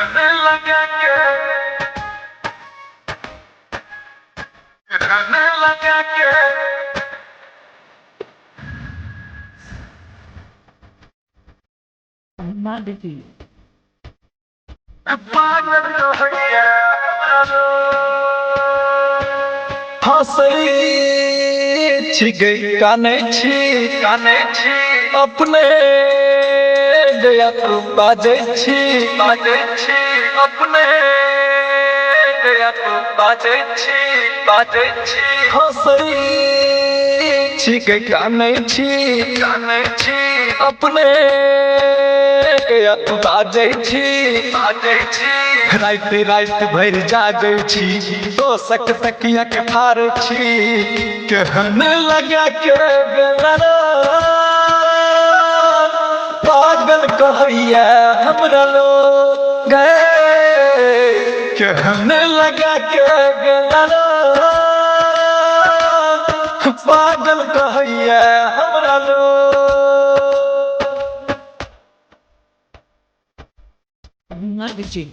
कहने लगा के कहने लगा के Humanity. पागल हो गया हंसई छिगै कानै छी अपने गया तू बाजै छी अपने गया तू बाजै छी हंसई छिगै कानै छी अपने गया तू बाजै छी रात रात भर जागै छी दोसक तकिया के फाड़ै छी कहने लगा के बेलारो पागल कहैया हमरा लोग कहने लगा के बेलारो पागल कहैया हमरा लोग Humanity.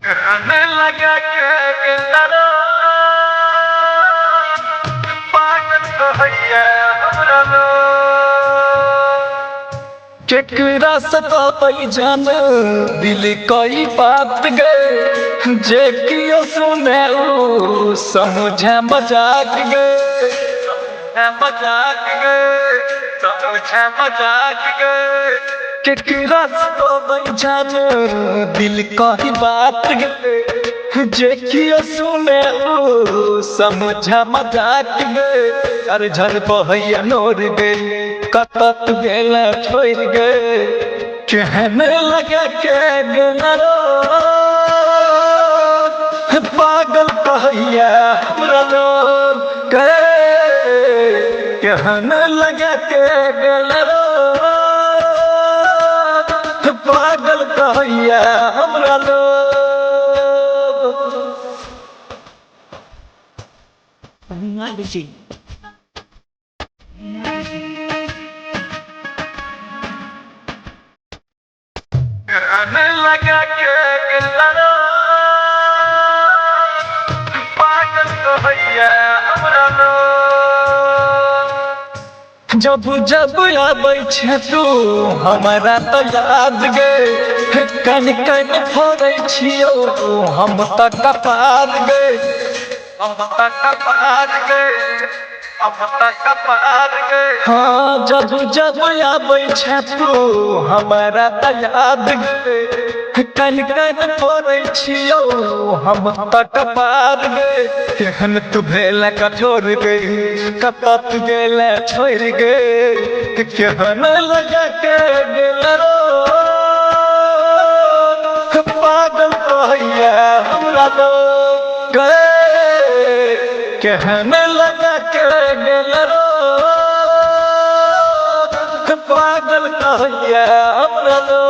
कहने लगा के बेलारो पागल कहैया हमरा लोग केकरा सताई जान दिल कई बात गए जे कियो सुने ऊ समझे मजाक गए मजाक गए केकरा सताई जान दिल कई बात गए जे कियो सुने ऊ समझे मजाक गए अरे झर बहैया नोर गए कतत गेला छोड़ गए कहने लगा के गेलो पागल कहैया हमरा लोग कहने लगा के गेलो पागल कहैया हमरा लोग Humanity. कहने लगा के गेलो पागल कहैया हमरा लोग जब जब आबै छै तू हमरा तो याद गए कन कन फोड़ै छियो हम तक कपार गए हाँ जब जब आबै छै तू हमरा तो याद गए कन कन फोड़ै छियो हम तक कपार गए केहन तू भेला कठोर गए कतत गेला छोड़ गए केहन लगा के गेलो पागल कहैया हमरा लोग कहन लगा के गेलो पागल कहैया हमरा लोग